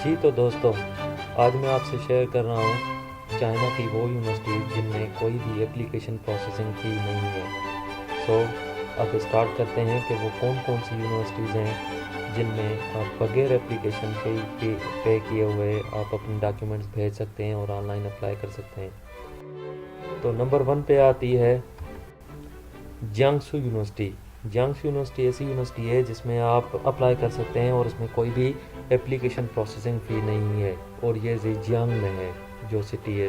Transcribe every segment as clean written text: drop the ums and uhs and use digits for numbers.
जी तो दोस्तों, आज मैं आपसे शेयर कर रहा हूँ चाइना की वो यूनिवर्सिटीज़ जिनमें कोई भी एप्लीकेशन प्रोसेसिंग फ़ी नहीं है। सो अब स्टार्ट करते हैं कि वो कौन कौन सी यूनिवर्सिटीज़ हैं जिनमें आप बगैर एप्लीकेशन पे किए हुए आप अपने डॉक्यूमेंट्स भेज सकते हैं और ऑनलाइन अप्लाई कर सकते हैं। तो नंबर 1 पे आती है जियांगसू यूनिवर्सिटी। जियांगसू यूनिवर्सिटी ऐसी यूनिवर्सिटी है जिसमें आप अप्लाई कर सकते हैं और इसमें कोई भी एप्लीकेशन प्रोसेसिंग फ़ी नहीं है और ये ज़ेजियांग में है, जो सिटी है।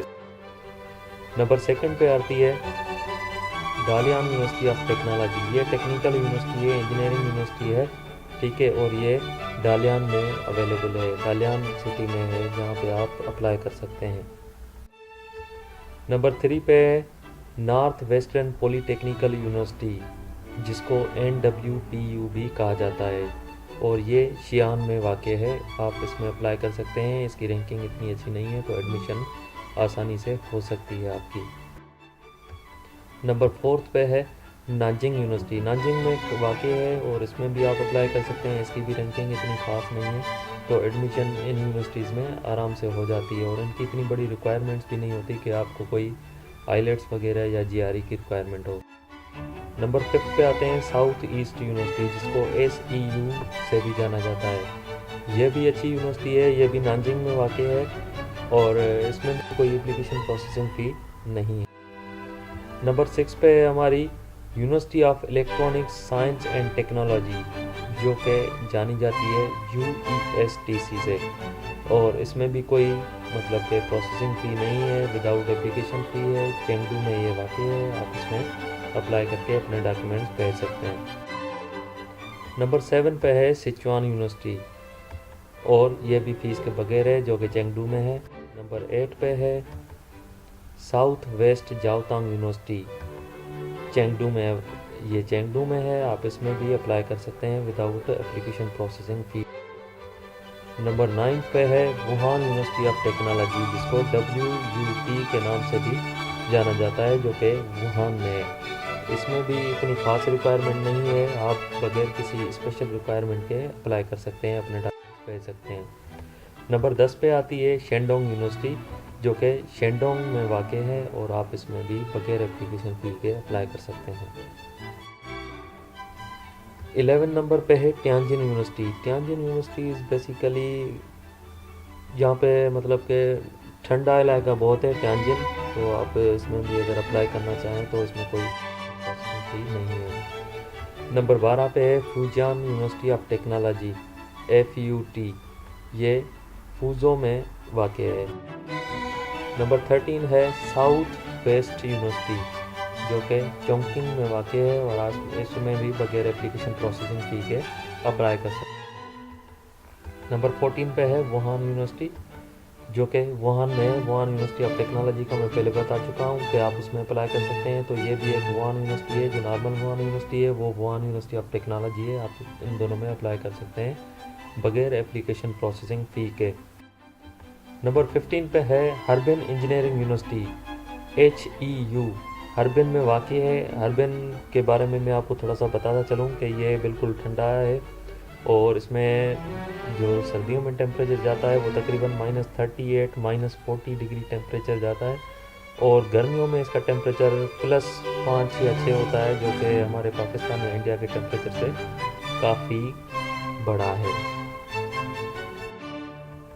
नंबर 2 पे आती है डालियान यूनिवर्सिटी ऑफ टेक्नोलॉजी। ये टेक्निकल यूनिवर्सिटी है, इंजीनियरिंग यूनिवर्सिटी है, ठीक है, और ये डालियान में अवेलेबल है, डालियान सिटी में है, जहाँ पे आप अप्लाई कर सकते हैं। नंबर 3 पे नॉर्थ वेस्टर्न पॉलीटेक्निकल यूनिवर्सिटी, जिसको NWPU भी कहा जाता है, और ये शियान में वाक़ है। आप इसमें अप्लाई कर सकते हैं। इसकी रैंकिंग इतनी अच्छी नहीं है, तो एडमिशन आसानी से हो सकती है आपकी। नंबर 4 पे है नानजिंग यूनिवर्सिटी। नानजिंग में वाक़ है और इसमें भी आप अप्लाई कर सकते हैं। इसकी भी रैंकिंग इतनी ख़ास नहीं है, तो एडमिशन इन यूनिवर्सिटीज़ में आराम से हो जाती है और इनकी इतनी बड़ी रिक्वायरमेंट्स भी नहीं होती कि आपको कोई आईलेट्स वगैरह या GRE की रिक्वायरमेंट हो। नंबर 5 पे आते हैं साउथ ईस्ट यूनिवर्सिटी, जिसको SEU से भी जाना जाता है। यह भी अच्छी यूनिवर्सिटी है, यह भी नानजिंग में वाक़ है और इसमें भी कोई एप्लीकेशन प्रोसेसिंग फ़ी नहीं है। नंबर 6 पे है हमारी university of electronics science and technology, जो कि जानी जाती है UESTC से, और इसमें भी कोई मतलब कि प्रोसेसिंग फ़ी नहीं है, विदाउट एप्लीकेशन फ़ी है। चेंगडू में ये वाक़ है, आप इसमें अप्लाई करके अपने डॉक्यूमेंट्स भेज सकते हैं। नंबर 7 पे है सिचुआन यूनिवर्सिटी, और ये भी फ़ीस के बगैर है, जो कि चेंगडू में है। नंबर 8 पे है साउथ वेस्ट जाओतांग यूनिवर्सिटी, चेंगडू में, ये चेंगडू में है, आप इसमें भी अप्लाई कर सकते हैं without application processing fee. Number 9 पे है वुहान यूनिवर्सिटी ऑफ टेक्नोलॉजी, जिसको WUT के नाम से भी जाना जाता है, जो कि वुहान में है। इसमें भी इतनी खास रिक्वायरमेंट नहीं है, आप बगैर किसी स्पेशल रिक्वायरमेंट के अप्लाई कर सकते हैं, अपने डॉक्यूमेंट भेज सकते हैं। नंबर 10 पे आती है शेंडोंग यूनिवर्सिटी, जो कि शेंडोंग में वाक़ है और आप इसमें भी बगैर एप्लीकेशन फ़ी के अप्लाई कर सकते हैं। 11 नंबर पे है टियानजिन यूनिवर्सिटी। टियानजिन यूनिवर्सिटी इज़ बेसिकली यहाँ पे मतलब कि ठंडा इलाका बहुत है टियानजिन, तो आप इसमें भी अगर अप्लाई करना चाहें तो इसमें कोई फैसिलिटी नहीं है। नंबर 12 पे है Fujian university of technology, FUT, ये फूजो में वाक़ है। नंबर 13 है साउथ वेस्ट यूनिवर्सिटी, जो कि चोंगकिंग में वाक़ है और आज इसमें भी बगैर एप्लीकेशन प्रोसेसिंग फ़ी के अप्लाई कर सकते हैं। नंबर 14 पे है वुहान यूनिवर्सिटी, जो कि वुहान में है। वुहान यूनिवर्सिटी ऑफ टेक्नोलॉजी का मैं पहले बता चुका हूँ कि आप उसमें अप्लाई कर सकते हैं, तो ये भी एक वुहान यूनिवर्सिटी है। जो नॉर्मल वुहान यूनिवर्सिटी है वो वुहान यूनिवर्सिटी ऑफ टेक्नोलॉजी है, आप इन दोनों में अप्लाई कर सकते हैं बगैर एप्लीकेशन प्रोसेसिंग फ़ी के। नंबर 15 पे है हर्बिन इंजीनियरिंग यूनिवर्सिटी, HEU, हर्बिन में वाक़ है। हर्बिन के बारे में मैं आपको थोड़ा सा बताता चलूँ कि ये बिल्कुल ठंडा है और इसमें जो सर्दियों में टेम्परेचर जाता है वो तकरीबन -38 -40 डिग्री टेम्परेचर जाता है, और गर्मियों में इसका टेम्परेचर +5 या 6 होता है, जो कि हमारे पाकिस्तान या इंडिया के टेम्परेचर से काफ़ी बड़ा है।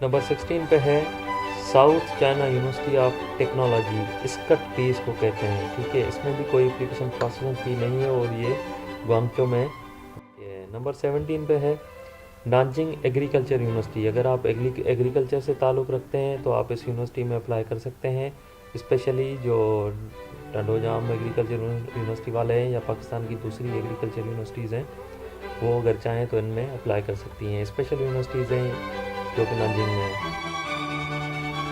नंबर 16 पे है South China University of Technology, SCUT फ़ी इसको कहते हैं, ठीक है। इसमें भी कोई एप्लीकेशन प्रोसेसिंग फ़ी नहीं है और ये ग्वांगचो में है। नंबर 17 पे है नानजिंग एग्रीकल्चर यूनिवर्सिटी। अगर आप एग्रीकल्चर से ताल्लुक़ रखते हैं तो आप इस यूनिवर्सिटी में अप्लाई कर सकते हैं, स्पेशली जो टंडोजाम एग्रीकल्चर यूनिवर्सिटी वाले हैं या पाकिस्तान की दूसरी एग्रीकल्चर यूनिवर्सिटीज़ हैं, वो अगर चाहें तो इनमें अप्लाई कर सकती हैं। स्पेशल यूनिवर्सिटीज़ हैं जो कि नानजिंग में है।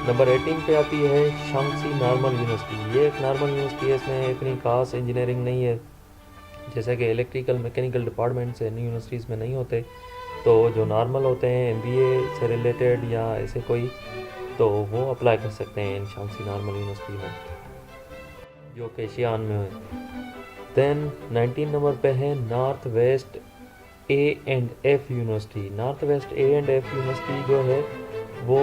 नंबर 18 पे आती है शांगसी नॉर्मल यूनिवर्सिटी। ये एक नॉर्मल यूनिवर्सिटी है, इसमें इतनी खास इंजीनियरिंग नहीं है, जैसे कि इलेक्ट्रिकल मैकेनिकल डिपार्टमेंट्स यूनिवर्सिटीज़ में नहीं होते, तो जो नॉर्मल होते हैं MBA से रिलेटेड या ऐसे कोई, तो वो अप्लाई कर सकते हैं इन शांगसी नॉर्मल यूनिवर्सिटी में, जो कि शियान में है। देन 19 नंबर पे है north west A&F university. North west A&F university जो है वो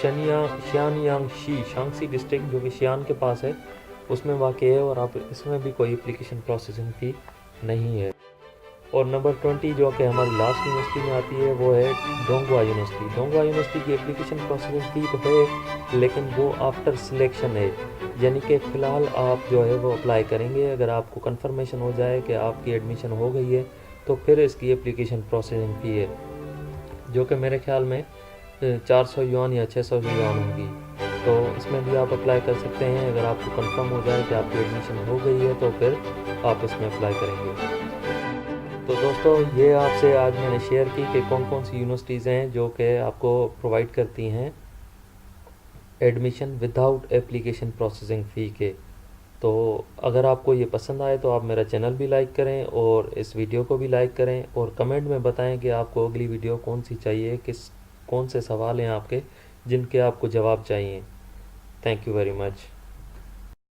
शियानयांशी शांगसी डिस्ट्रिक्ट जो कि शियान के पास है उसमें वाक़ है, और आप इसमें भी कोई एप्लीकेशन प्रोसेसिंग फ़ी नहीं है। और नंबर 20 जो कि हमारी लास्ट यूनिवर्सिटी में आती है वो है डोंगवा यूनिवर्सिटी। डोंगवा यूनिवर्सिटी की एप्लीकेशन प्रोसेसिंग फ़ी तो है, लेकिन वो आफ्टर सिलेक्शन है, यानी कि फ़िलहाल आप जो है वो अप्लाई करेंगे, अगर आपको कंफर्मेशन हो जाए कि आपकी एडमिशन हो गई है तो फिर इसकी एप्लीकेशन प्रोसेसिंग फ़ी है, जो कि मेरे ख्याल में 400 युआन या 600 युआन होगी। तो इसमें भी आप अप्लाई कर सकते हैं, अगर आपको कंफर्म हो जाए कि आपकी एडमिशन हो गई है तो फिर आप इसमें अप्लाई करेंगे। तो दोस्तों ये आपसे आज मैंने शेयर की कि कौन कौन सी यूनिवर्सिटीज़ हैं जो कि आपको प्रोवाइड करती हैं admission without application processing fee के। तो अगर आपको ये पसंद आए तो आप मेरा चैनल भी लाइक करें और इस वीडियो को भी लाइक करें, और कमेंट में बताएं कि आपको अगली वीडियो कौन सी चाहिए, कौन से सवाल हैं आपके जिनके आपको जवाब चाहिए। Thank you very much.